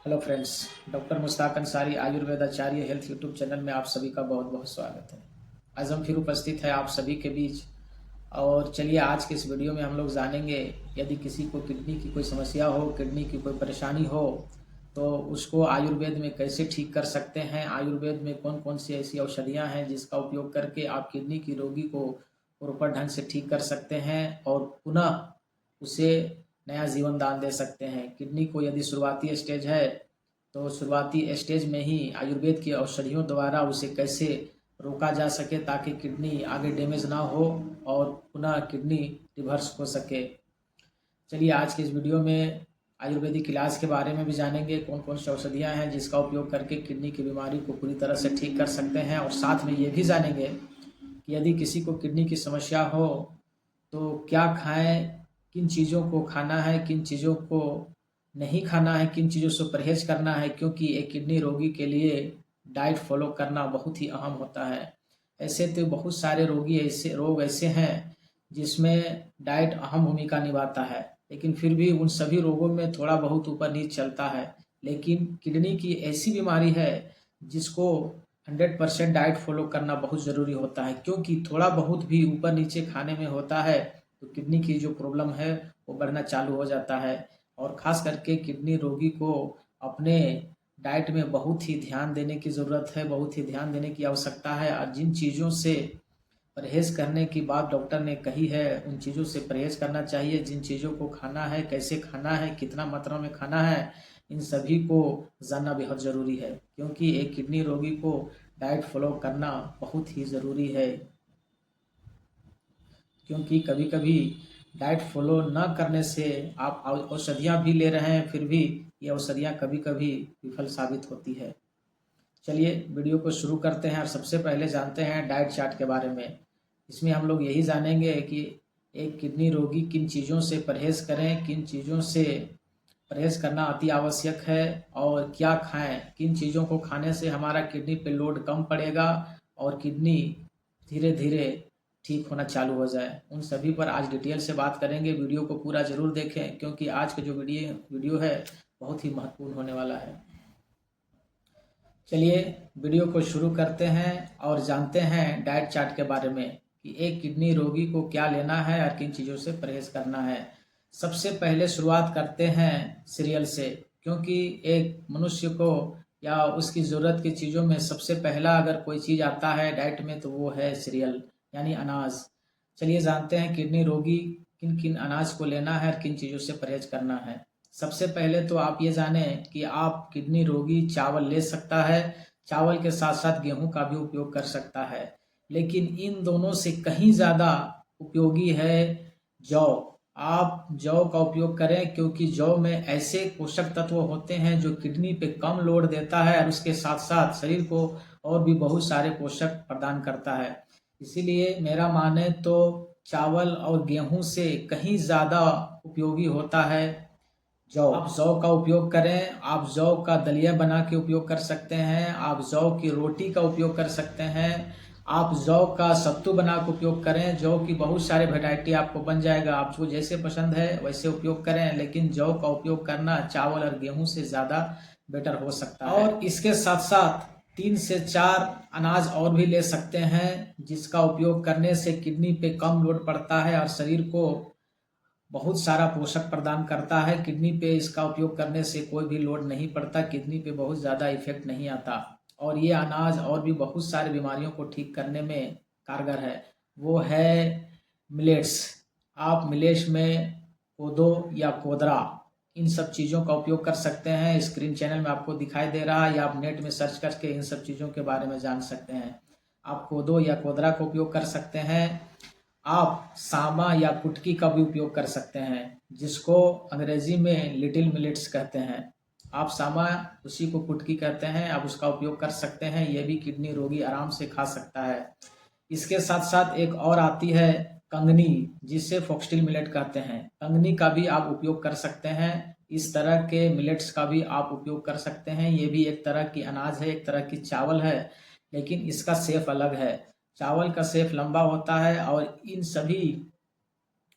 Hello friends. Doctor Mushtaq Ansari Ayurveda Acharya health YouTube channel में आप सभी का बहुत बहुत स्वागत है। आज हम फिर उपस्थित हैं आप सभी के बीच। और चलिए आज के इस वीडियो में हम लोग जानेंगे, यदि किसी को किडनी की कोई समस्या हो, किडनी की कोई परेशानी हो, तो उसको आयुर्वेद में कैसे ठीक कर सकते हैं। आयुर्वेद में कौन कौन सी ऐसी औषधियाँ हैं जिसका उपयोग करके आप किडनी की रोगी को प्रॉपर ढंग से ठीक कर सकते हैं और पुनः उसे नया जीवन दान दे सकते हैं। किडनी को यदि शुरुआती स्टेज है तो शुरुआती स्टेज में ही आयुर्वेद की औषधियों द्वारा उसे कैसे रोका जा सके ताकि किडनी आगे डैमेज ना हो और पुनः किडनी रिवर्स हो सके। चलिए आज के इस वीडियो में आयुर्वेदिक इलाज के बारे में भी जानेंगे, कौन कौन सी औषधियाँ हैं जिसका उपयोग करके किडनी की बीमारी को पूरी तरह से ठीक कर सकते हैं। और साथ में ये भी जानेंगे कि यदि किसी को किडनी की समस्या हो तो क्या खाएं, किन चीज़ों को खाना है, किन चीज़ों को नहीं खाना है, किन चीज़ों से परहेज करना है, क्योंकि एक किडनी रोगी के लिए डाइट फॉलो करना बहुत ही अहम होता है। ऐसे तो बहुत सारे रोग ऐसे हैं जिसमें डाइट अहम भूमिका निभाता है, लेकिन फिर भी उन सभी रोगों में थोड़ा बहुत ऊपर नीचे चलता है। लेकिन किडनी की ऐसी बीमारी है जिसको 100% डाइट फॉलो करना बहुत ज़रूरी होता है, क्योंकि थोड़ा बहुत भी ऊपर नीचे खाने में होता है तो किडनी की जो प्रॉब्लम है वो बढ़ना चालू हो जाता है। और ख़ास करके किडनी रोगी को अपने डाइट में बहुत ही ध्यान देने की ज़रूरत है, बहुत ही ध्यान देने की आवश्यकता है। और जिन चीज़ों से परहेज़ करने की बात डॉक्टर ने कही है उन चीज़ों से परहेज़ करना चाहिए। जिन चीज़ों को खाना है, कैसे खाना है, कितना मात्रा में खाना है, इन सभी को जानना बेहद ज़रूरी है, क्योंकि एक किडनी रोगी को डाइट फॉलो करना बहुत ही ज़रूरी है। क्योंकि कभी कभी डाइट फॉलो न करने से आप औषधियाँ भी ले रहे हैं, फिर भी ये औषधियाँ कभी कभी विफल साबित होती है। चलिए वीडियो को शुरू करते हैं और सबसे पहले जानते हैं डाइट चार्ट के बारे में। इसमें हम लोग यही जानेंगे कि एक किडनी रोगी किन चीज़ों से परहेज़ करें, किन चीज़ों से परहेज़ करना अति आवश्यक है, और क्या खाएं, किन चीज़ों को खाने से हमारा किडनी पे लोड कम पड़ेगा और किडनी धीरे धीरे ठीक होना चालू हो जाए। उन सभी पर आज डिटेल से बात करेंगे। वीडियो को पूरा ज़रूर देखें, क्योंकि आज का जो वीडियो है बहुत ही महत्वपूर्ण होने वाला है। चलिए वीडियो को शुरू करते हैं और जानते हैं डाइट चार्ट के बारे में कि एक किडनी रोगी को क्या लेना है और किन चीज़ों से परहेज करना है। सबसे पहले शुरुआत करते हैं सीरियल से, क्योंकि एक मनुष्य को या उसकी ज़रूरत की चीज़ों में सबसे पहला अगर कोई चीज़ आता है डाइट में तो वो है सीरियल यानी अनाज। चलिए जानते हैं किडनी रोगी किन किन अनाज को लेना है और किन चीज़ों से परहेज करना है। सबसे पहले तो आप ये जानें कि आप किडनी रोगी चावल ले सकता है, चावल के साथ साथ गेहूं का भी उपयोग कर सकता है, लेकिन इन दोनों से कहीं ज़्यादा उपयोगी है जौ। आप जौ का उपयोग करें, क्योंकि जौ में ऐसे पोषक तत्व होते हैं जो किडनी पे कम लोड देता है और उसके साथ साथ शरीर को और भी बहुत सारे पोषक प्रदान करता है। इसीलिए मेरा माने तो चावल और गेहूं से कहीं ज़्यादा उपयोगी होता है जौ। आप जौ का उपयोग करें, आप जौ का दलिया बना के उपयोग कर सकते हैं, आप जौ की रोटी का उपयोग कर सकते हैं, आप जौ का सत्तू बना के उपयोग करें। जौ की बहुत सारे वैरायटी आपको बन जाएगा, आपको जैसे पसंद है वैसे उपयोग करें, लेकिन जौ का उपयोग करना चावल और गेहूं से ज़्यादा बेटर हो सकता है। और इसके साथ साथ 3 से 4 अनाज और भी ले सकते हैं जिसका उपयोग करने से किडनी पे कम लोड पड़ता है और शरीर को बहुत सारा पोषक प्रदान करता है। किडनी पे इसका उपयोग करने से कोई भी लोड नहीं पड़ता, किडनी पे बहुत ज़्यादा इफेक्ट नहीं आता, और ये अनाज और भी बहुत सारी बीमारियों को ठीक करने में कारगर है। वो है मिलेट्स। आप मिलेट्स में कोदो या कोदरा इन सब चीज़ों का उपयोग कर सकते हैं। स्क्रीन चैनल में आपको दिखाई दे रहा है, या आप नेट में सर्च करके इन सब चीज़ों के बारे में जान सकते हैं। आप कोदो या कोदरा का उपयोग कर सकते हैं। आप सामा या कुटकी का भी उपयोग कर सकते हैं, जिसको अंग्रेजी में लिटिल मिलेट्स कहते हैं। आप सामा उसी को कुटकी कहते हैं, आप उसका उपयोग कर सकते हैं। ये भी किडनी रोगी आराम से खा सकता है। इसके साथ साथ एक और आती है कंगनी, जिसे फॉक्सटेल मिलेट कहते हैं। कंगनी का भी आप उपयोग कर सकते हैं। इस तरह के मिलेट्स का भी आप उपयोग कर सकते हैं। ये भी एक तरह की अनाज है, एक तरह की चावल है, लेकिन इसका शेप अलग है। चावल का शेप लंबा होता है और इन सभी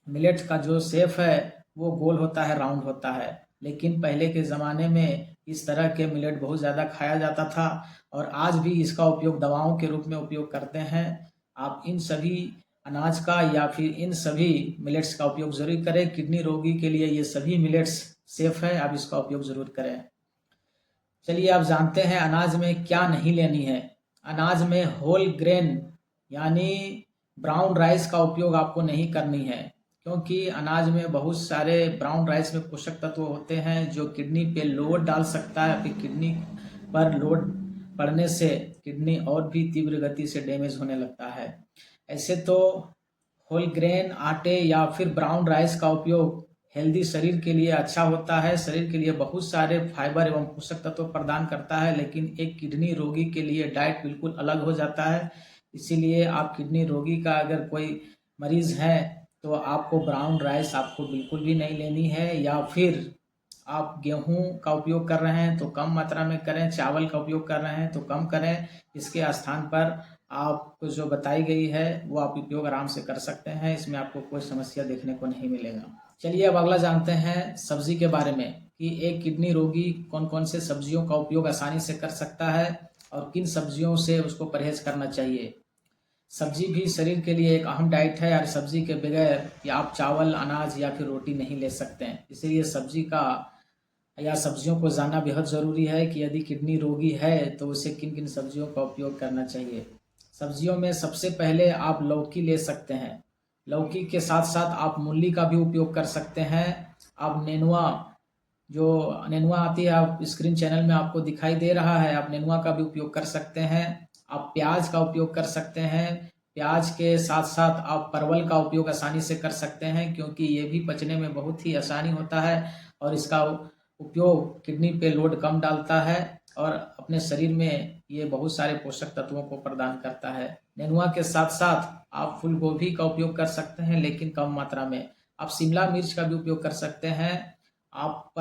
मिलेट्स का जो शेप है वो गोल होता है, राउंड होता है। लेकिन पहले के ज़माने में इस तरह के मिलेट बहुत ज़्यादा खाया जाता था और आज भी इसका उपयोग दवाओं के रूप में उपयोग करते हैं। आप इन सभी अनाज का या फिर इन सभी मिलेट्स का उपयोग ज़रूर करें। किडनी रोगी के लिए ये सभी मिलेट्स सेफ है, आप इसका उपयोग ज़रूर करें। चलिए आप जानते हैं अनाज में क्या नहीं लेनी है। अनाज में होल ग्रेन यानी ब्राउन राइस का उपयोग आपको नहीं करनी है, क्योंकि अनाज में बहुत सारे ब्राउन राइस में पोषक तत्व होते हैं जो किडनी पे लोड डाल सकता है। फिर किडनी पर लोड पड़ने से किडनी और भी तीव्र गति से डैमेज होने लगता है। ऐसे तो होल ग्रेन आटे या फिर ब्राउन राइस का उपयोग हेल्दी शरीर के लिए अच्छा होता है, शरीर के लिए बहुत सारे फाइबर एवं पोषक तत्व प्रदान करता है, लेकिन एक किडनी रोगी के लिए डाइट बिल्कुल अलग हो जाता है। इसीलिए आप किडनी रोगी का अगर कोई मरीज है तो आपको ब्राउन राइस आपको बिल्कुल भी नहीं लेनी है, या फिर आप गेहूं का उपयोग कर रहे हैं तो कम मात्रा में करें, चावल का उपयोग कर रहे हैं तो कम करें। इसके स्थान पर आपको जो बताई गई है वो आप उपयोग आराम से कर सकते हैं, इसमें आपको कोई समस्या देखने को नहीं मिलेगा। चलिए अब अगला जानते हैं सब्जी के बारे में कि एक किडनी रोगी कौन कौन से सब्जियों का उपयोग आसानी से कर सकता है और किन सब्जियों से उसको परहेज करना चाहिए। सब्जी भी शरीर के लिए एक अहम डाइट है और सब्जी के बगैर या आप चावल, अनाज या फिर रोटी नहीं ले सकते हैं। इसीलिए सब्जी का या सब्जियों को जानना बेहद ज़रूरी है कि यदि किडनी रोगी है तो उसे किन किन सब्जियों का उपयोग करना चाहिए। सब्जियों में सबसे पहले आप लौकी ले सकते हैं। लौकी के साथ साथ आप मूली का भी उपयोग कर सकते हैं। आप नेनुआ, जो नेनुआ आती है आप स्क्रीन चैनल में आपको दिखाई दे रहा है, आप नेनुआ का भी उपयोग कर सकते हैं। आप प्याज का उपयोग कर सकते हैं। प्याज के साथ साथ आप परवल का उपयोग आसानी से कर सकते हैं, क्योंकि ये भी पचने में बहुत ही आसानी होता है और इसका उपयोग किडनी पे लोड कम डालता है और अपने शरीर में ये बहुत सारे पोषक तत्वों को प्रदान करता है। नेनुआ के साथ साथ आप फूल गोभी का उपयोग कर सकते हैं, लेकिन कम मात्रा में। आप शिमला मिर्च का भी उपयोग कर सकते हैं। आप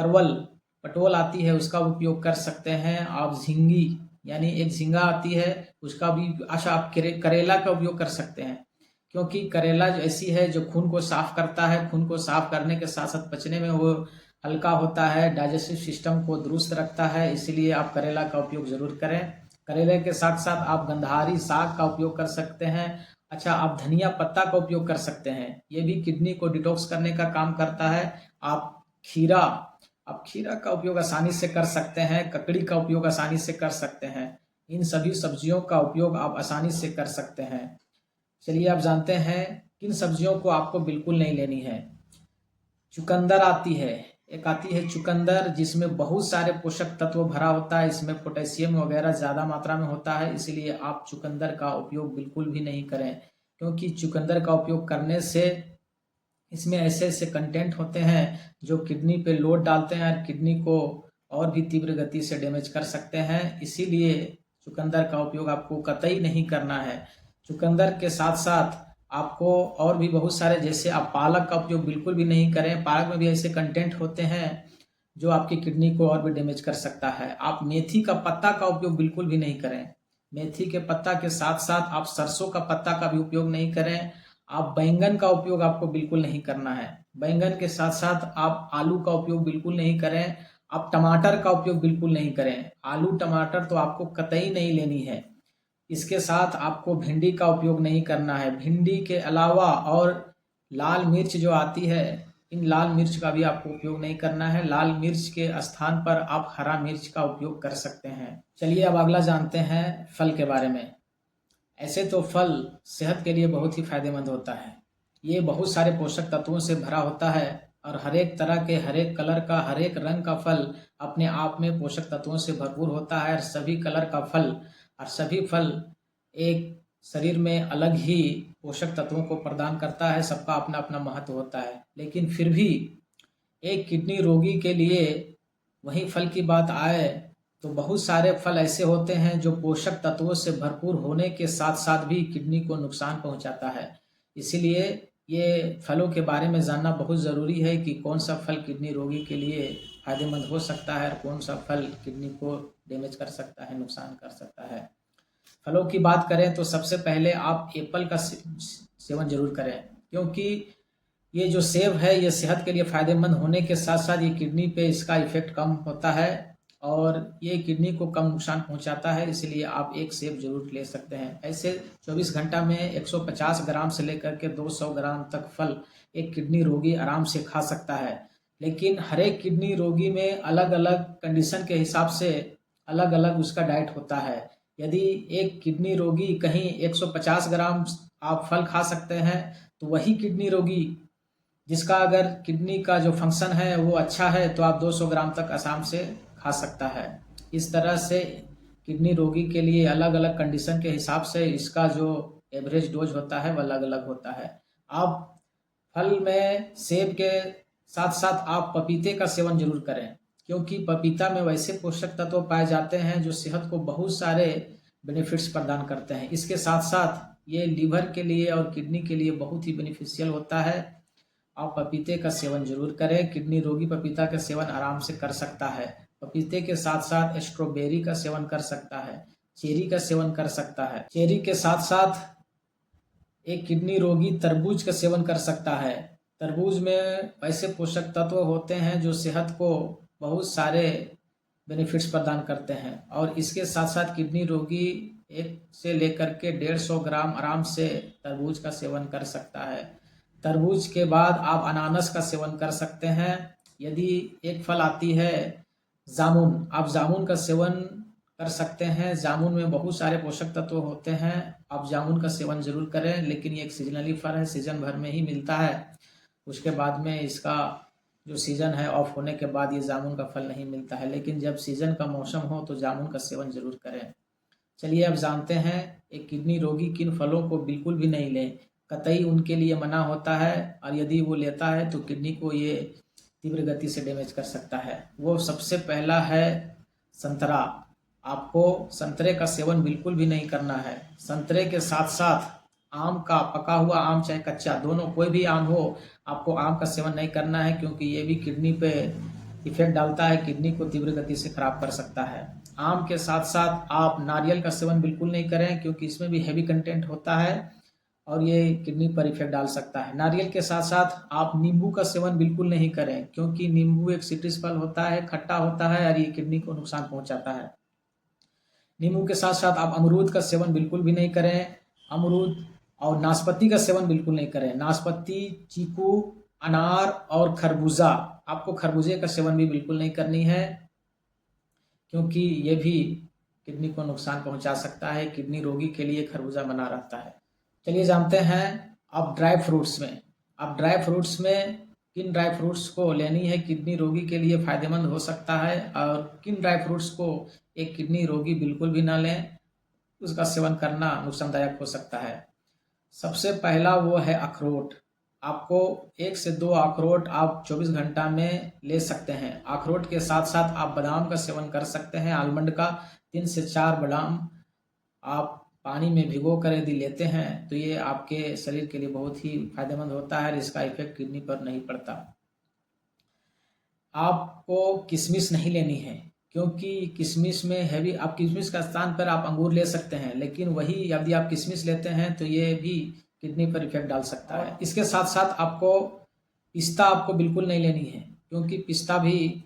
पटोल आती है उसका उपयोग कर सकते हैं। आप झिंगी यानी एक झींगा आती है उसका भी, अच्छा आप करेला का उपयोग कर सकते हैं, क्योंकि करेला जो ऐसी है जो खून को साफ करता है। खून को साफ करने के साथ साथ पचने में वो हल्का होता है, डाइजेस्टिव सिस्टम को दुरुस्त रखता है, इसीलिए आप करेला का उपयोग जरूर करें। करेले के साथ साथ आप गंधारी साग का उपयोग कर सकते हैं। अच्छा, आप धनिया पत्ता का उपयोग कर सकते हैं, ये भी किडनी को डिटॉक्स करने का काम करता है। आप खीरा का उपयोग आसानी से कर सकते हैं। ककड़ी का उपयोग आसानी से कर सकते हैं। इन सभी सब्जियों का उपयोग आप आसानी से कर सकते हैं। चलिए आप जानते हैं किन सब्जियों को आपको बिल्कुल नहीं लेनी है। चुकंदर आती है, एक आती है चुकंदर जिसमें बहुत सारे पोषक तत्व भरा होता है, इसमें पोटेशियम वगैरह ज़्यादा मात्रा में होता है, इसलिए आप चुकंदर का उपयोग बिल्कुल भी नहीं करें, क्योंकि चुकंदर का उपयोग करने से इसमें ऐसे ऐसे कंटेंट होते हैं जो किडनी पे लोड डालते हैं और किडनी को और भी तीव्र गति से डैमेज कर सकते हैं। इसीलिए चुकंदर का उपयोग आपको कतई नहीं करना है। चुकंदर के साथ साथ आपको और भी बहुत सारे, जैसे आप पालक का उपयोग बिल्कुल भी नहीं करें। पालक में भी ऐसे कंटेंट होते हैं जो आपकी किडनी को और भी डैमेज कर सकता है। आप मेथी का पत्ता का उपयोग बिल्कुल भी नहीं करें। मेथी के पत्ता के साथ साथ आप सरसों का पत्ता का भी उपयोग नहीं करें। आप बैंगन का उपयोग आपको बिल्कुल नहीं करना है। बैंगन के साथ साथ आप आलू का उपयोग बिल्कुल नहीं करें। आप टमाटर का उपयोग बिल्कुल नहीं करें। आलू टमाटर तो आपको कतई नहीं लेनी है। इसके साथ आपको भिंडी का उपयोग नहीं करना है। भिंडी के अलावा और लाल मिर्च जो आती है, इन लाल मिर्च का भी आपको उपयोग नहीं करना है। लाल मिर्च के स्थान पर आप हरा मिर्च का उपयोग कर सकते हैं। चलिए अब अगला जानते हैं फल के बारे में। ऐसे तो फल सेहत के लिए बहुत ही फायदेमंद होता है। ये बहुत सारे पोषक तत्वों से भरा होता है और हर एक तरह के, हर एक कलर का, हर एक रंग का फल अपने आप में पोषक तत्वों से भरपूर होता है। और सभी कलर का फल और सभी फल एक शरीर में अलग ही पोषक तत्वों को प्रदान करता है। सबका अपना अपना महत्व होता है, लेकिन फिर भी एक किडनी रोगी के लिए वही फल की बात आए तो बहुत सारे फल ऐसे होते हैं जो पोषक तत्वों से भरपूर होने के साथ साथ भी किडनी को नुकसान पहुंचाता है। इसीलिए ये फलों के बारे में जानना बहुत ज़रूरी है कि कौन सा फल किडनी रोगी के लिए फायदेमंद हो सकता है और कौन सा फल किडनी को डैमेज कर सकता है, नुकसान कर सकता है। फलों की बात करें तो सबसे पहले आप एप्पल का सेवन जरूर करें, क्योंकि ये जो सेब है ये सेहत के लिए फ़ायदेमंद होने के साथ साथ ये किडनी पे इसका इफ़ेक्ट कम होता है और ये किडनी को कम नुकसान पहुंचाता है, इसलिए आप एक सेब जरूर ले सकते हैं। ऐसे 24 घंटा में 150 ग्राम से लेकर के 200 ग्राम तक फल एक किडनी रोगी आराम से खा सकता है। लेकिन हर एक किडनी रोगी में अलग अलग कंडीशन के हिसाब से अलग अलग उसका डाइट होता है। यदि एक किडनी रोगी कहीं 150 ग्राम आप फल खा सकते हैं, तो वही किडनी रोगी जिसका अगर किडनी का जो फंक्शन है वो अच्छा है तो आप 200 ग्राम तक आराम से खा सकता है। इस तरह से किडनी रोगी के लिए अलग अलग कंडीशन के हिसाब से इसका जो एवरेज डोज होता है वो अलग अलग होता है। आप फल में सेब के साथ साथ आप पपीते का सेवन जरूर करें, क्योंकि पपीता में वैसे पोषक तत्व पाए जाते हैं जो सेहत को बहुत सारे बेनिफिट्स प्रदान करते हैं। इसके साथ साथ ये लीवर के लिए और किडनी के लिए बहुत ही बेनिफिशियल होता है। आप पपीते का सेवन जरूर करें। किडनी रोगी पपीता का सेवन आराम से कर सकता है। पपीते के साथ साथ स्ट्रॉबेरी का सेवन कर सकता है, चेरी का सेवन कर सकता है। चेरी के साथ साथ एक किडनी रोगी तरबूज का सेवन कर सकता है। तरबूज में ऐसे पोषक तत्व होते हैं जो सेहत को बहुत सारे बेनिफिट्स प्रदान करते हैं और इसके साथ साथ किडनी रोगी 1 से लेकर के 150 ग्राम आराम से तरबूज का सेवन कर सकता है। तरबूज के बाद आप अनानास का सेवन कर सकते हैं। यदि एक फल आती है जामुन, आप जामुन का सेवन कर सकते हैं। जामुन में बहुत सारे पोषक तत्व होते हैं, आप जामुन का सेवन जरूर करें। लेकिन ये एक सीजनली फल है, सीजन भर में ही मिलता है। उसके बाद में इसका जो सीज़न है ऑफ होने के बाद ये जामुन का फल नहीं मिलता है। लेकिन जब सीज़न का मौसम हो तो जामुन का सेवन जरूर करें। चलिए अब जानते हैं एक किडनी रोगी किन फलों को बिल्कुल भी नहीं लें, कतई उनके लिए मना होता है और यदि वो लेता है तो किडनी को ये तीव्र गति से डैमेज कर सकता है। वो सबसे पहला है संतरा। आपको संतरे का सेवन बिल्कुल भी नहीं करना है। संतरे के साथ साथ आम का, पका हुआ आम चाहे कच्चा, दोनों कोई भी आम हो, आपको आम का सेवन नहीं करना है, क्योंकि ये भी किडनी पे इफेक्ट डालता है, किडनी को तीव्र गति से खराब कर सकता है। आम के साथ साथ आप नारियल का सेवन बिल्कुल नहीं करें, क्योंकि इसमें भी हैवी कंटेंट होता है और ये किडनी पर इफेक्ट डाल सकता है। नारियल के साथ साथ आप नींबू का सेवन बिल्कुल नहीं करें, क्योंकि नींबू एक सिट्रस फल होता है, खट्टा होता है और ये किडनी को नुकसान पहुंचाता है। नींबू के साथ साथ आप अमरूद का सेवन बिल्कुल भी नहीं करें। अमरूद और नाशपाती का सेवन बिल्कुल नहीं करें। नाशपाती, चीकू, अनार और खरबूजा, आपको खरबूजे का सेवन भी बिल्कुल नहीं करनी है, क्योंकि ये भी किडनी को नुकसान पहुंचा सकता है। किडनी रोगी के लिए खरबूजा मना रहता है। चलिए जानते हैं अब ड्राई फ्रूट्स में। अब ड्राई फ्रूट्स में किन ड्राई फ्रूट्स को लेनी है किडनी रोगी के लिए फ़ायदेमंद हो सकता है और किन ड्राई फ्रूट्स को एक किडनी रोगी बिल्कुल भी ना लें, उसका सेवन करना नुकसानदायक हो सकता है। सबसे पहला वो है अखरोट। आपको 1 से 2 अखरोट आप 24 घंटा में ले सकते हैं। अखरोट के साथ साथ आप बादाम का सेवन कर सकते हैं, आलमंड का। 3 से 4 बादाम आप पानी में भिगो कर यदि लेते हैं तो ये आपके शरीर के लिए बहुत ही फायदेमंद होता है और इसका इफेक्ट किडनी पर नहीं पड़ता। आपको किशमिश नहीं लेनी है, क्योंकि किशमिश में हैवी, आप किशमिश का स्थान पर आप अंगूर ले सकते हैं, लेकिन वही यदि आप किशमिश लेते हैं तो ये भी किडनी पर इफेक्ट डाल सकता है। इसके साथ साथ आपको पिस्ता आपको बिल्कुल नहीं लेनी है, क्योंकि पिस्ता भी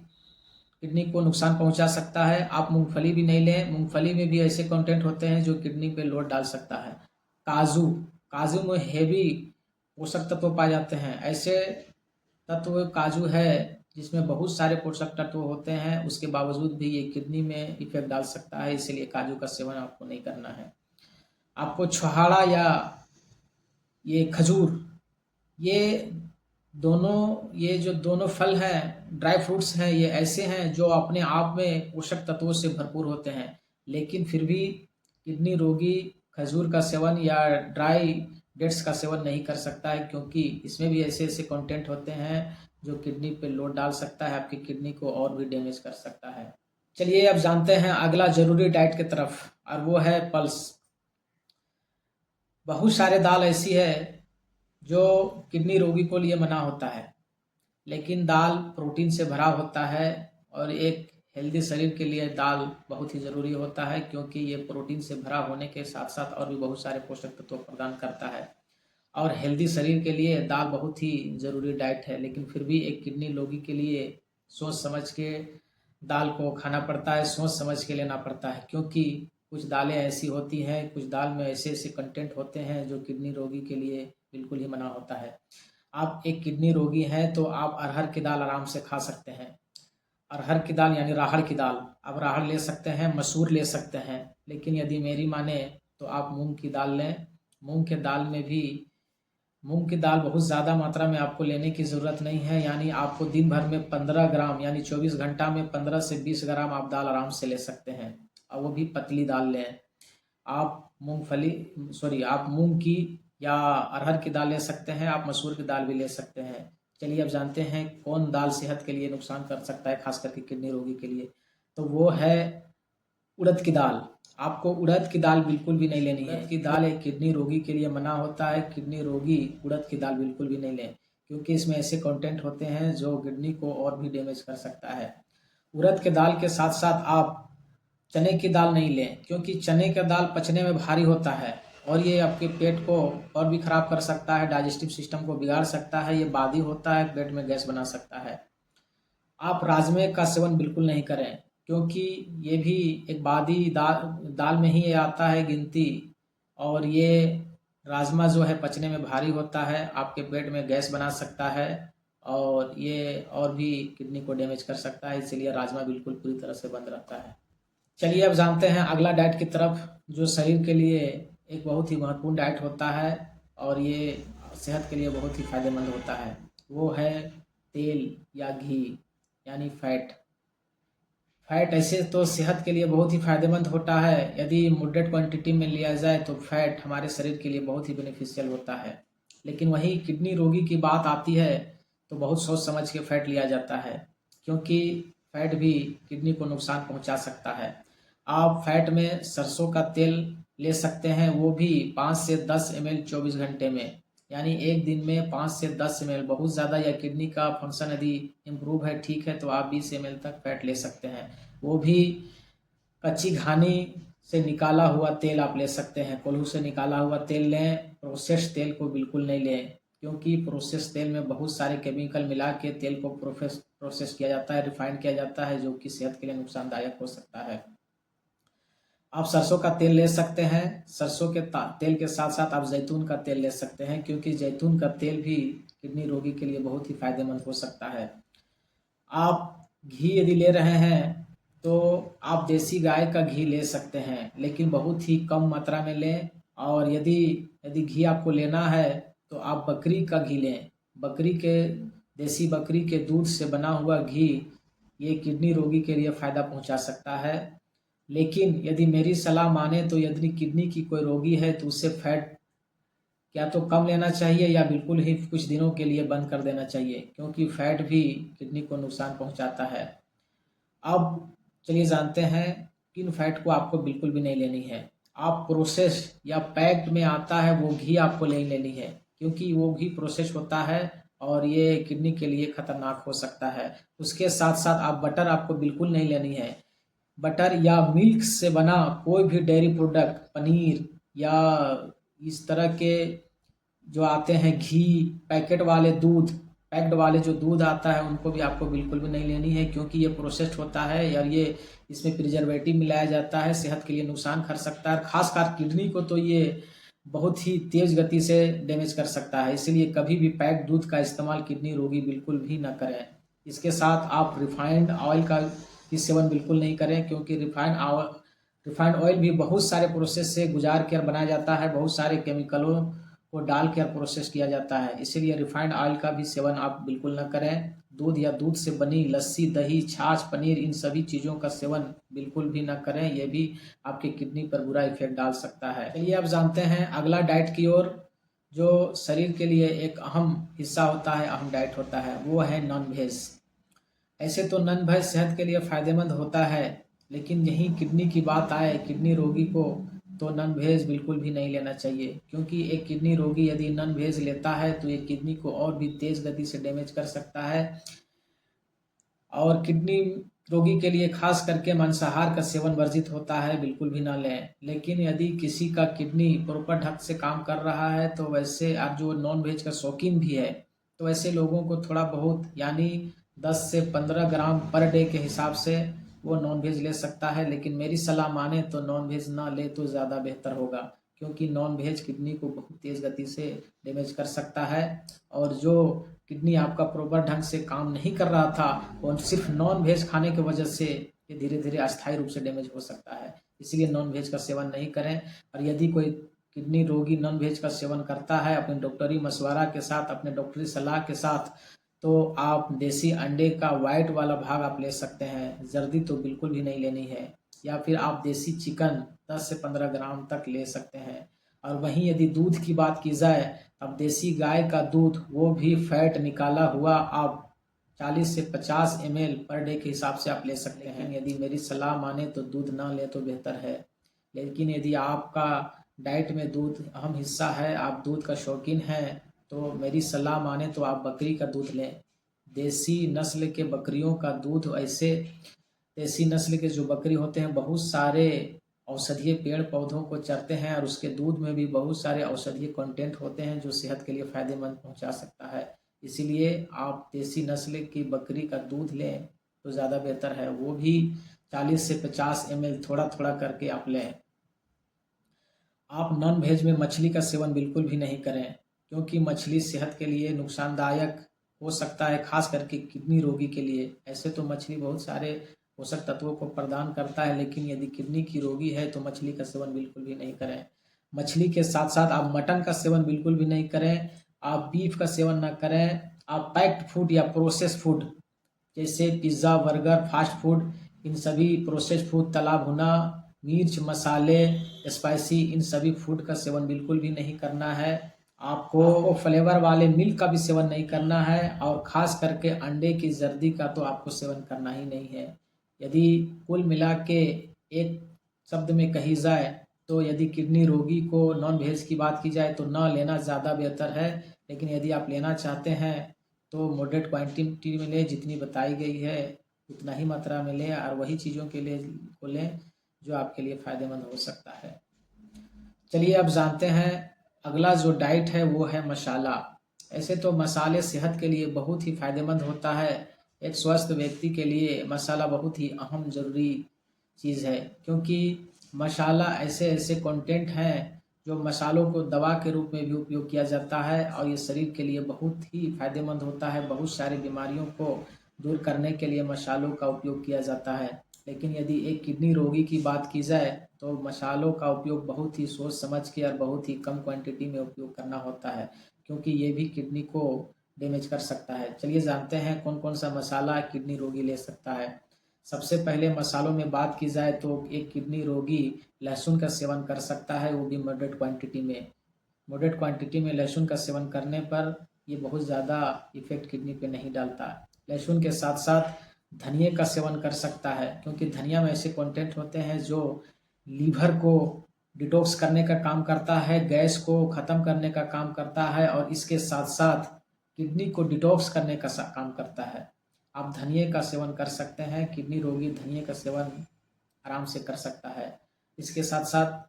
किडनी को नुकसान पहुंचा सकता है। आप मूंगफली भी नहीं लें, मूंगफली में भी ऐसे कंटेंट होते हैं जो किडनी पे लोड डाल सकता है। काजू, काजू में हैवी पोषक तत्व पाए जाते हैं। ऐसे तत्व काजू है जिसमें बहुत सारे पोषक तत्व होते हैं, उसके बावजूद भी ये किडनी में इफेक्ट डाल सकता है, इसलिए काजू का सेवन आपको नहीं करना है। आपको छुहाड़ा या ये खजूर, ये जो दोनों फल हैं, ड्राई फ्रूट्स हैं, ये ऐसे हैं जो अपने आप में पोषक तत्वों से भरपूर होते हैं, लेकिन फिर भी किडनी रोगी खजूर का सेवन या ड्राई डेट्स का सेवन नहीं कर सकता है, क्योंकि इसमें भी ऐसे ऐसे कंटेंट होते हैं जो किडनी पे लोड डाल सकता है, आपकी किडनी को और भी डैमेज कर सकता है। चलिए अब जानते हैं अगला जरूरी डाइट की तरफ, और वो है पल्स। बहुत सारे दाल ऐसी है जो किडनी रोगी को लिए मना होता है, लेकिन दाल प्रोटीन से भरा होता है और एक हेल्दी शरीर के लिए दाल बहुत ही ज़रूरी होता है, क्योंकि ये प्रोटीन से भरा होने के साथ साथ और भी बहुत सारे पोषक तत्व प्रदान करता है। और हेल्दी शरीर के लिए दाल बहुत ही ज़रूरी डाइट है, लेकिन फिर भी एक किडनी रोगी के लिए सोच समझ के दाल को खाना पड़ता है, सोच समझ के लेना पड़ता है, क्योंकि कुछ दालें ऐसी होती हैं, कुछ दाल में ऐसे ऐसे कंटेंट होते हैं जो किडनी रोगी के लिए बिल्कुल ही मना होता है। आप एक किडनी रोगी हैं तो आप अरहर की दाल आराम से खा सकते हैं। अरहर की दाल यानी राहड़ की दाल, आप राहड़ ले सकते हैं, मसूर ले सकते हैं, लेकिन यदि मेरी माने तो आप मूंग की दाल लें। मूंग के दाल में भी मूंग की दाल बहुत ज़्यादा मात्रा में आपको लेने की ज़रूरत नहीं है, यानी आपको दिन भर में 15 ग्राम यानी 24 घंटा में 15 से 20 ग्राम आप दाल आराम से ले सकते हैं, और वो भी पतली दाल लें। आप आप मूंग की या अरहर की दाल ले सकते हैं, आप मसूर की दाल भी ले सकते हैं। चलिए अब जानते हैं कौन दाल सेहत के लिए नुकसान कर सकता है, खास करके किडनी रोगी के लिए। तो वो है उड़द की दाल। आपको उड़द की दाल बिल्कुल भी नहीं लेनी है। उड़द की दाल एक किडनी रोगी के लिए मना होता है। किडनी रोगी उड़द की दाल बिल्कुल भी नहीं लें, क्योंकि इसमें ऐसे कंटेंट होते हैं जो किडनी को और भी डैमेज कर सकता है। उड़द के दाल के साथ साथ आप चने की दाल नहीं लें, क्योंकि चने का दाल पचने में भारी होता है और ये आपके पेट को और भी खराब कर सकता है, डाइजेस्टिव सिस्टम को बिगाड़ सकता है, ये बादी होता है, पेट में गैस बना सकता है। आप राजमे का सेवन बिल्कुल नहीं करें, क्योंकि ये भी एक बादी दाल में ही ये आता है गिनती, और ये राजमा जो है पचने में भारी होता है, आपके पेट में गैस बना सकता है और ये और भी किडनी को डैमेज कर सकता है, इसलिए राजमा बिल्कुल पूरी तरह से बंद रहता है। चलिए अब जानते हैं अगला डाइट की तरफ, जो शरीर के लिए एक बहुत ही महत्वपूर्ण डाइट होता है और ये सेहत के लिए बहुत ही फायदेमंद होता है। वो है तेल या घी यानी फैट। फैट ऐसे तो सेहत के लिए बहुत ही फायदेमंद होता है, यदि मॉडरेट क्वांटिटी में लिया जाए तो फैट हमारे शरीर के लिए बहुत ही बेनिफिशियल होता है। लेकिन वही किडनी रोगी की बात आती है तो बहुत सोच समझ के फैट लिया जाता है, क्योंकि फैट भी किडनी को नुकसान पहुंचा सकता है। आप फैट में सरसों का तेल ले सकते हैं, वो भी 5 से 10 ml 24 घंटे में, यानी एक दिन में 5 से 10 ml। बहुत ज़्यादा या किडनी का फंक्शन यदि इम्प्रूव है, ठीक है, तो आप 20 ml तक फैट ले सकते हैं। वो भी कच्ची घानी से निकाला हुआ तेल आप ले सकते हैं, कोल्हू से निकाला हुआ तेल लें, प्रोसेस तेल को बिल्कुल नहीं लें, क्योंकि प्रोसेस तेल में बहुत सारे केमिकल मिला के तेल को प्रोसेस किया जाता है, रिफाइंड किया जाता है, जो कि सेहत के लिए नुकसानदायक हो सकता है। आप सरसों का तेल ले सकते हैं, सरसों के तेल के साथ साथ आप जैतून का तेल ले सकते हैं, क्योंकि जैतून का तेल भी किडनी रोगी के लिए बहुत ही फायदेमंद हो सकता है। आप घी यदि ले रहे हैं तो आप देसी गाय का घी ले सकते हैं, लेकिन बहुत ही कम मात्रा में लें, और यदि यदि घी आपको लेना है तो आप बकरी का घी लें। देसी बकरी के दूध से बना हुआ घी ये किडनी रोगी के लिए फ़ायदा पहुंचा सकता है। लेकिन यदि मेरी सलाह माने तो यदि किडनी की कोई रोगी है तो उससे फैट या तो कम लेना चाहिए या बिल्कुल ही कुछ दिनों के लिए बंद कर देना चाहिए, क्योंकि फैट भी किडनी को नुकसान पहुंचाता है। अब चलिए जानते हैं किन फैट को आपको बिल्कुल भी नहीं लेनी है। आप प्रोसेस या पैक्ड में आता है वो घी आपको नहीं लेनी है, क्योंकि वो घी प्रोसेस होता है और ये किडनी के लिए खतरनाक हो सकता है। उसके साथ साथ आप बटर आपको बिल्कुल नहीं लेनी है। बटर या मिल्क से बना कोई भी डेयरी प्रोडक्ट, पनीर या इस तरह के जो आते हैं घी, पैक्ड वाले जो दूध आता है, उनको भी आपको बिल्कुल भी नहीं लेनी है, क्योंकि ये प्रोसेस्ड होता है और ये इसमें प्रिजर्वेटिव मिलाया जाता है, सेहत के लिए नुकसान कर सकता है। खासकर किडनी को तो ये बहुत ही तेज गति से डैमेज कर सकता है, इसलिए कभी भी पैक्ड दूध का इस्तेमाल किडनी रोगी बिल्कुल भी न करें। इसके साथ आप रिफाइंड ऑयल का भी सेवन बिल्कुल नहीं करें, क्योंकि रिफाइंड ऑयल भी बहुत सारे प्रोसेस से गुजार कर बनाया जाता है, बहुत सारे केमिकलों को डाल कर प्रोसेस किया जाता है, इसीलिए रिफाइंड ऑयल का भी सेवन आप बिल्कुल न करें। दूध या दूध से बनी लस्सी, दही, छाछ, पनीर, इन सभी चीज़ों का सेवन बिल्कुल भी न करें, ये भी आपके किडनी पर बुरा इफेक्ट डाल सकता है। चलिए अब जानते हैं अगला डाइट की ओर, जो शरीर के लिए एक अहम हिस्सा होता है, अहम डाइट होता है, वो है नॉन वेज। ऐसे तो नॉन वेज सेहत के लिए फायदेमंद होता है, लेकिन यही किडनी की बात आए, किडनी रोगी को तो नॉन वेज बिल्कुल भी नहीं लेना चाहिए, क्योंकि एक किडनी रोगी यदि नॉन वेज लेता है तो ये किडनी को और भी तेज गति से डैमेज कर सकता है। और किडनी रोगी के लिए खास करके मांसाहार का सेवन वर्जित होता है, बिल्कुल भी ना लें। लेकिन यदि किसी का किडनी प्रॉपर ढंग से काम कर रहा है तो वैसे, और जो नॉन वेज का शौकीन भी है, तो ऐसे लोगों को थोड़ा बहुत यानी 10 से 15 ग्राम पर डे के हिसाब से वो नॉन वेज ले सकता है। लेकिन मेरी सलाह माने तो नॉन वेज ना ले तो ज़्यादा बेहतर होगा, क्योंकि नॉन वेज किडनी को बहुत तेज़ गति से डैमेज कर सकता है। और जो किडनी आपका प्रॉपर ढंग से काम नहीं कर रहा था, वो सिर्फ नॉन वेज खाने की वजह से ये धीरे धीरे अस्थायी रूप से डैमेज हो सकता है। इसलिए नॉन वेज का सेवन नहीं करें। और यदि कोई किडनी रोगी नॉन वेज का सेवन करता है अपने डॉक्टरी मशवरा के साथ, अपने डॉक्टरी सलाह के साथ, तो आप देसी अंडे का वाइट वाला भाग आप ले सकते हैं, जर्दी तो बिल्कुल भी नहीं लेनी है। या फिर आप देसी चिकन 10 से 15 ग्राम तक ले सकते हैं। और वहीं यदि दूध की बात की जाए, अब देसी गाय का दूध, वो भी फैट निकाला हुआ, आप 40 से 50 ml पर डे के हिसाब से आप ले सकते हैं। यदि मेरी सलाह माने तो दूध ना ले तो बेहतर है। लेकिन यदि आपका डाइट में दूध अहम हिस्सा है, आप दूध का शौकीन हैं, तो मेरी सलाह माने तो आप बकरी का दूध लें। देसी नस्ल के बकरियों का दूध, ऐसे देसी नस्ल के जो बकरी होते हैं बहुत सारे औषधीय पेड़ पौधों को चरते हैं, और उसके दूध में भी बहुत सारे औषधीय कंटेंट होते हैं जो सेहत के लिए फायदेमंद पहुंचा सकता है। इसीलिए आप देसी नस्ल की बकरी का दूध लें तो ज़्यादा बेहतर है, वो भी 40 से 50 ml थोड़ा थोड़ा करके आप लें। आप नॉन वेज में मछली का सेवन बिल्कुल भी नहीं करें, क्योंकि मछली सेहत के लिए नुकसानदायक हो सकता है, खास करके किडनी रोगी के लिए। ऐसे तो मछली बहुत सारे पोषक तत्वों को प्रदान करता है, लेकिन यदि किडनी की रोगी है तो मछली का सेवन बिल्कुल भी नहीं करें। मछली के साथ साथ आप मटन का सेवन बिल्कुल भी नहीं करें, आप बीफ का सेवन ना करें। आप पैक्ड फूड या प्रोसेस फूड जैसे पिज़्ज़ा, बर्गर, फास्ट फूड, इन सभी प्रोसेस फूड, तला भुना, मिर्च मसाले, स्पाइसी, इन सभी फूड का सेवन बिल्कुल भी नहीं करना है। आपको फ्लेवर वाले मिल्क का भी सेवन नहीं करना है, और ख़ास करके अंडे की जर्दी का तो आपको सेवन करना ही नहीं है। यदि कुल मिला के एक शब्द में कही जाए तो यदि किडनी रोगी को नॉन वेज की बात की जाए तो न लेना ज़्यादा बेहतर है। लेकिन यदि आप लेना चाहते हैं तो मॉडरेट क्वांटिटी में लें, जितनी बताई गई है उतना ही मात्रा में लें, और वही चीज़ों के लिए को लें जो आपके लिए फ़ायदेमंद हो सकता है। चलिए अब जानते हैं अगला जो डाइट है वो है मसाला। ऐसे तो मसाले सेहत के लिए बहुत ही फायदेमंद होता है। एक स्वस्थ व्यक्ति के लिए मसाला बहुत ही अहम ज़रूरी चीज़ है, क्योंकि मसाला ऐसे ऐसे कंटेंट हैं जो मसालों को दवा के रूप में भी उपयोग किया जाता है, और ये शरीर के लिए बहुत ही फायदेमंद होता है। बहुत सारी बीमारियों को दूर करने के लिए मसालों का उपयोग किया जाता है। लेकिन यदि एक किडनी रोगी की बात की जाए तो मसालों का उपयोग बहुत ही सोच समझ के और बहुत ही कम क्वांटिटी में उपयोग करना होता है, क्योंकि ये भी किडनी को डैमेज कर सकता है। चलिए जानते हैं कौन कौन सा मसाला किडनी रोगी ले सकता है। सबसे पहले मसालों में बात की जाए तो एक किडनी रोगी लहसुन का सेवन कर सकता है, वो भी मॉडरेट क्वांटिटी में। मॉडरेट क्वांटिटी में लहसुन का सेवन करने पर ये बहुत ज़्यादा इफेक्ट किडनी पे नहीं डालता। लहसुन के साथ साथ धनिए का सेवन कर सकता है, क्योंकि धनिया में ऐसे कंटेंट होते हैं जो लीवर को डिटॉक्स करने का काम करता है, गैस को ख़त्म करने का काम करता है, और इसके साथ साथ किडनी को डिटॉक्स करने का काम करता है। आप धनिए का सेवन कर सकते हैं, किडनी रोगी धनिए का सेवन आराम से कर सकता है। इसके साथ साथ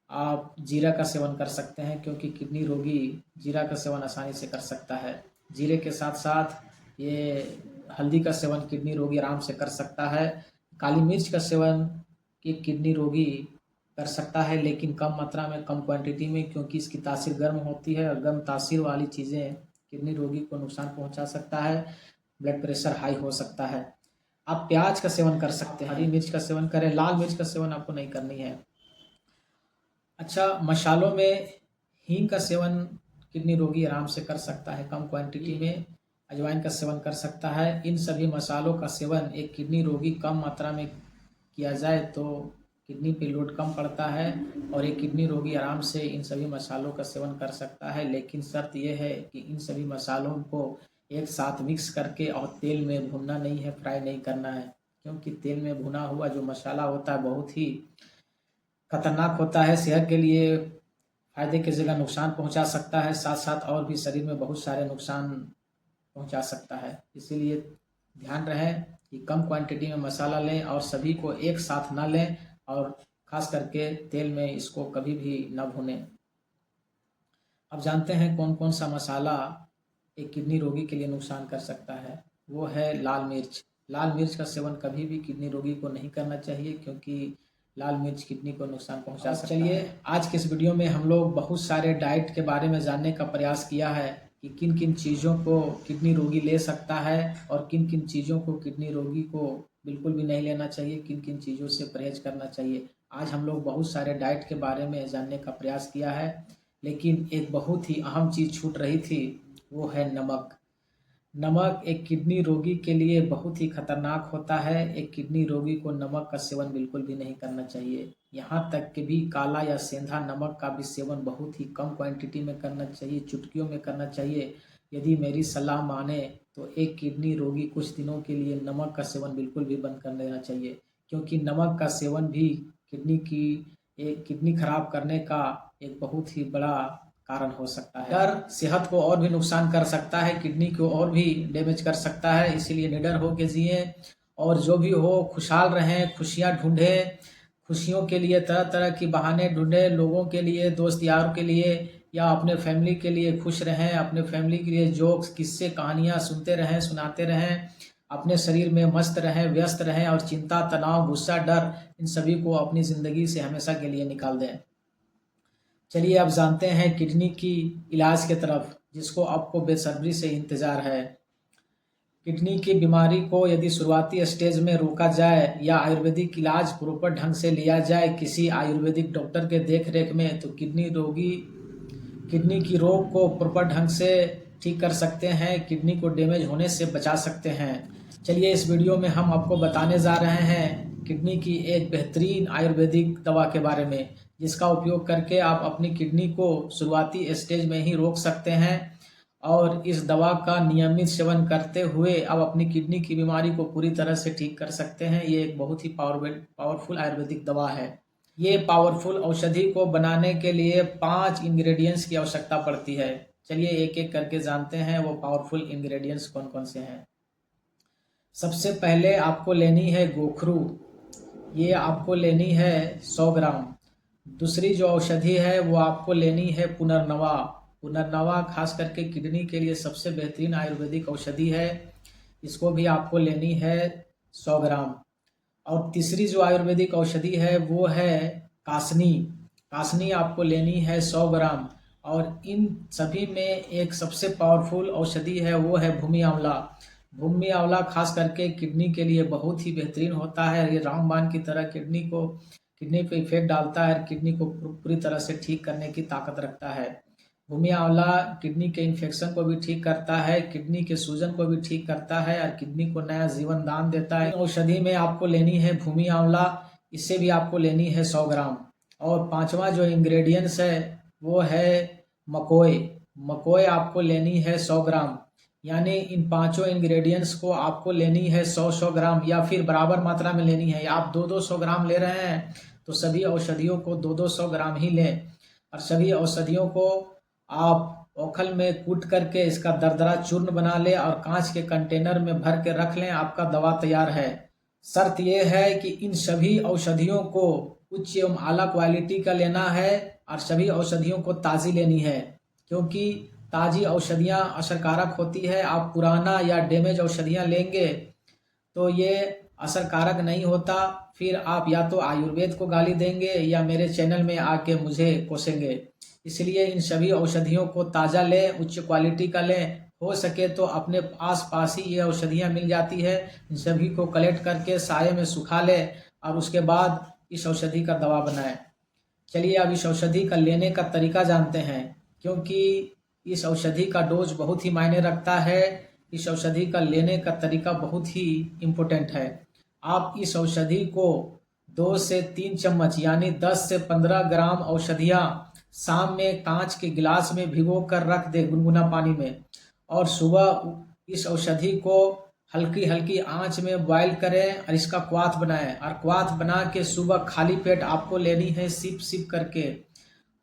आप जीरा का सेवन कर सकते हैं, क्योंकि किडनी रोगी जीरा का सेवन आसानी से कर सकता है। जीरे के साथ साथ ये हल्दी का सेवन किडनी रोगी आराम से कर सकता है। काली मिर्च का सेवन एक किडनी रोगी कर सकता है, लेकिन कम मात्रा में, कम क्वांटिटी में, क्योंकि इसकी तासीर गर्म होती है, और गर्म तासीर वाली चीज़ें किडनी रोगी को नुकसान पहुंचा सकता है, ब्लड प्रेशर हाई हो सकता है। आप प्याज का सेवन कर सकते हैं, हरी मिर्च का सेवन करें, लाल मिर्च का सेवन आपको नहीं करनी है। अच्छा, मसालों में हींग का सेवन किडनी रोगी आराम से कर सकता है कम क्वांटिटी में। अजवाइन का सेवन कर सकता है। इन सभी मसालों का सेवन एक किडनी रोगी कम मात्रा में किया जाए तो किडनी पे लोड कम पड़ता है, और एक किडनी रोगी आराम से इन सभी मसालों का सेवन कर सकता है। लेकिन शर्त यह है कि इन सभी मसालों को एक साथ मिक्स करके और तेल में भूनना नहीं है, फ्राई नहीं करना है, क्योंकि तेल में भुना हुआ जो मसाला होता है बहुत ही खतरनाक होता है, सेहत के लिए फायदे की जगह नुकसान पहुंचा सकता है, साथ साथ और भी शरीर में बहुत सारे नुकसान पहुंचा सकता है। इसीलिए ध्यान रहे कि कम क्वांटिटी में मसाला लें और सभी को एक साथ ना लें, और खास करके तेल में इसको कभी भी ना भुनें। अब जानते हैं कौन कौन सा मसाला एक किडनी रोगी के लिए नुकसान कर सकता है। वो है लाल मिर्च। लाल मिर्च का सेवन कभी भी किडनी रोगी को नहीं करना चाहिए, क्योंकि लाल मिर्च किडनी को नुकसान पहुंचा सकता है। चलिए आज के इस वीडियो में हम लोग बहुत सारे डाइट के बारे में जानने का प्रयास किया है कि किन किन चीज़ों को किडनी रोगी ले सकता है और किन किन चीज़ों को किडनी रोगी को बिल्कुल भी नहीं लेना चाहिए, किन किन चीज़ों से परहेज करना चाहिए। आज हम लोग बहुत सारे डाइट के बारे में जानने का प्रयास किया है, लेकिन एक बहुत ही अहम चीज़ छूट रही थी, वो है नमक। नमक एक किडनी रोगी के लिए बहुत ही खतरनाक होता है। एक किडनी रोगी को नमक का सेवन बिल्कुल भी नहीं करना चाहिए। यहाँ तक कि भी काला या सेंधा नमक का भी सेवन बहुत ही कम क्वांटिटी में करना चाहिए, चुटकियों में करना चाहिए। यदि मेरी सलाह माने तो एक किडनी रोगी कुछ दिनों के लिए नमक का सेवन बिल्कुल भी बंद कर देना चाहिए, क्योंकि नमक का सेवन भी किडनी खराब करने का एक बहुत ही बड़ा कारण हो सकता है। डर सेहत को और भी नुकसान कर सकता है, किडनी को और भी डैमेज कर सकता है। इसीलिए निडर होकर जिए और जो भी हो खुशहाल रहें, खुशियाँ ढूंढें, खुशियों के लिए तरह तरह की बहाने ढूंढें, लोगों के लिए, दोस्त यारों के लिए या अपने फैमिली के लिए खुश रहें। अपने फैमिली के लिए जोक्स, किस्से, कहानियाँ सुनते रहें, सुनाते रहें। अपने शरीर में मस्त रहें, व्यस्त रहें और चिंता, तनाव, गुस्सा, डर, इन सभी को अपनी ज़िंदगी से हमेशा के लिए निकाल दें। चलिए अब जानते हैं किडनी की इलाज के तरफ, जिसको आपको बेसब्री से इंतज़ार है। किडनी की बीमारी को यदि शुरुआती स्टेज में रोका जाए या आयुर्वेदिक इलाज प्रॉपर ढंग से लिया जाए किसी आयुर्वेदिक डॉक्टर के देख रेख में, तो किडनी की रोग को प्रॉपर ढंग से ठीक कर सकते हैं, किडनी को डैमेज होने से बचा सकते हैं। चलिए इस वीडियो में हम आपको बताने जा रहे हैं किडनी की एक बेहतरीन आयुर्वेदिक दवा के बारे में, जिसका उपयोग करके आप अपनी किडनी को शुरुआती स्टेज में ही रोक सकते हैं और इस दवा का नियमित सेवन करते हुए आप अपनी किडनी की बीमारी को पूरी तरह से ठीक कर सकते हैं। ये एक बहुत ही पावरफुल आयुर्वेदिक दवा है। ये पावरफुल औषधि को बनाने के लिए 5 इंग्रेडिएंट्स की आवश्यकता पड़ती है। चलिए एक एक करके जानते हैं वो पावरफुल इंग्रेडिएंट्स कौन कौन से हैं। सबसे पहले आपको लेनी है गोखरू। ये आपको लेनी है 100 ग्राम। दूसरी जो औषधि है वो आपको लेनी है पुनर्नवा। पुनर्नवा खास करके किडनी के लिए सबसे बेहतरीन आयुर्वेदिक औषधि है। इसको भी आपको लेनी है 100 ग्राम। और तीसरी जो आयुर्वेदिक औषधि है वो है कासनी। कासनी आपको लेनी है 100 ग्राम। और इन सभी में एक सबसे पावरफुल औषधि है वो है भूमि आंवला। भूमि आंवला खास करके किडनी के लिए बहुत ही बेहतरीन होता है। ये रामबाण की तरह किडनी पे इफेक्ट डालता है, किडनी को पूरी तरह से ठीक करने की ताकत रखता है। भूमि आंवला किडनी के इन्फेक्शन को भी ठीक करता है, किडनी के सूजन को भी ठीक करता है और किडनी को नया जीवन दान देता है। औषधि में आपको लेनी है भूमि आंवला, इससे भी आपको लेनी है 100 ग्राम। और पांचवा जो इंग्रेडिएंट्स है वो है मकोई। मकोई आपको लेनी है 100 ग्राम। यानी इन पांचों इंग्रेडिएंट्स को आपको लेनी है 100-100 ग्राम या फिर बराबर मात्रा में लेनी है। आप 200 ग्राम ले रहे हैं तो सभी औषधियों को 200 ग्राम ही लें। और सभी औषधियों को आप ओखल में कूट करके इसका दरदरा चूर्ण बना लें और कांच के कंटेनर में भर के रख लें। आपका दवा तैयार है। शर्त यह है कि इन सभी औषधियों को उच्च एवं आला क्वालिटी का लेना है और सभी औषधियों को ताज़ी लेनी है, क्योंकि ताज़ी औषधियाँ असरकारक होती है। आप पुराना या डैमेज औषधियाँ लेंगे तो ये असरकारक नहीं होता। फिर आप या तो आयुर्वेद को गाली देंगे या मेरे चैनल में आके मुझे कोसेंगे। इसलिए इन सभी औषधियों को ताज़ा लें, उच्च क्वालिटी का लें। हो सके तो अपने आस पास ही ये औषधियाँ मिल जाती है। इन सभी को कलेक्ट करके साये में सुखा लें और उसके बाद इस औषधि का दवा बनाएं। चलिए अब इस औषधि का लेने का तरीका जानते हैं, क्योंकि इस औषधि का डोज बहुत ही मायने रखता है। इस औषधि का लेने का तरीका बहुत ही इम्पोर्टेंट है। आप इस औषधि को 2 से 3 चम्मच यानी 10 से 15 ग्राम औषधियाँ शाम में कांच के गिलास में भिगो कर रख दे गुनगुना पानी में, और सुबह इस औषधि को हल्की हल्की आंच में बॉयल करें और इसका क्वाथ बनाएं। और क्वाथ बना के सुबह खाली पेट आपको लेनी है सिप सिप करके।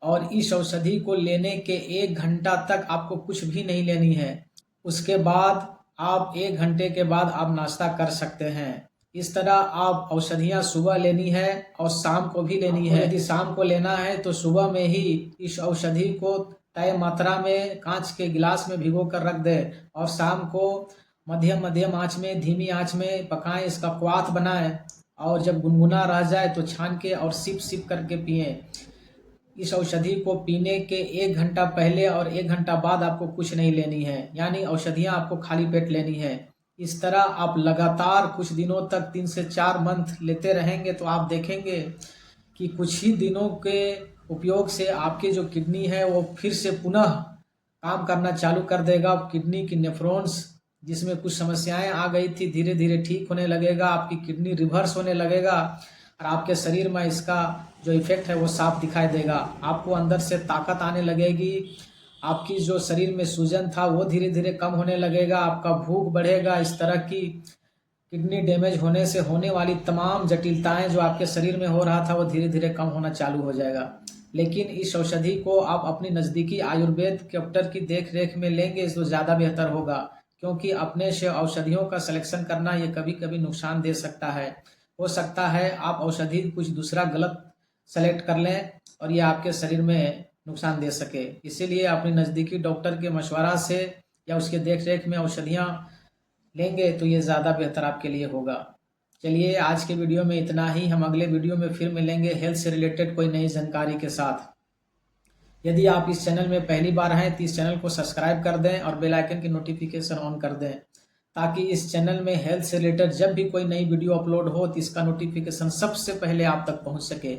और इस औषधि को लेने के 1 घंटा तक आपको कुछ भी नहीं लेनी है। उसके बाद आप 1 घंटे के बाद आप नाश्ता कर सकते हैं। इस तरह आप औषधियाँ सुबह लेनी है और शाम को भी लेनी है। यदि शाम को लेना है तो सुबह में ही इस औषधि को तय मात्रा में कांच के गिलास में भिगो कर रख दें और शाम को मध्यम आंच में, धीमी आंच में पकाएं, इसका क्वाथ बनाएं और जब गुनगुना रह जाए तो छान के और सिप सिप करके पिएं। इस औषधि को पीने के 1 घंटा पहले और 1 घंटा बाद आपको कुछ नहीं लेनी है, यानी औषधियाँ आपको खाली पेट लेनी है। इस तरह आप लगातार कुछ दिनों तक 3 से 4 मंथ लेते रहेंगे तो आप देखेंगे कि कुछ ही दिनों के उपयोग से आपकी जो किडनी है वो फिर से पुनः काम करना चालू कर देगा। किडनी की नेफ्रॉन्स जिसमें कुछ समस्याएं आ गई थी धीरे धीरे ठीक होने लगेगा, आपकी किडनी रिवर्स होने लगेगा और आपके शरीर में इसका जो इफेक्ट है वो साफ दिखाई देगा। आपको अंदर से ताकत आने लगेगी, आपकी जो शरीर में सूजन था वो धीरे धीरे कम होने लगेगा, आपका भूख बढ़ेगा। इस तरह की किडनी डैमेज होने से होने वाली तमाम जटिलताएं जो आपके शरीर में हो रहा था वो धीरे धीरे कम होना चालू हो जाएगा। लेकिन इस औषधि को आप अपनी नज़दीकी आयुर्वेद डॉक्टर की देख रेख में लेंगे तो ज़्यादा बेहतर होगा, क्योंकि अपने से औषधियों का सिलेक्शन करना ये कभी कभी नुकसान दे सकता है। हो सकता है आप औषधि कुछ दूसरा गलत सेलेक्ट कर लें और ये आपके शरीर में नुकसान दे सके। इसीलिए अपने नज़दीकी डॉक्टर के मशवरा से या उसके देख रेख में औषधियाँ लेंगे तो ये ज़्यादा बेहतर आपके लिए होगा। चलिए आज के वीडियो में इतना ही। हम अगले वीडियो में फिर मिलेंगे हेल्थ से रिलेटेड कोई नई जानकारी के साथ। यदि आप इस चैनल में पहली बार हैं तो इस चैनल को सब्सक्राइब कर दें और बेल आइकन की नोटिफिकेशन ऑन कर दें, ताकि इस चैनल में हेल्थ से रिलेटेड जब भी कोई नई वीडियो अपलोड हो तो इसका नोटिफिकेशन सबसे पहले आप तक पहुंच सके।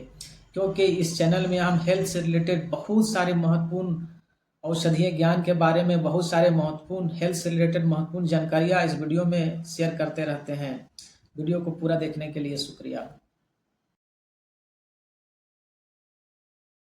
क्योंकि इस चैनल में हम हेल्थ से रिलेटेड बहुत सारे महत्वपूर्ण औषधीय ज्ञान के बारे में, बहुत सारे महत्वपूर्ण हेल्थ से रिलेटेड महत्वपूर्ण जानकारियाँ इस वीडियो में शेयर करते रहते हैं। वीडियो को पूरा देखने के लिए शुक्रिया।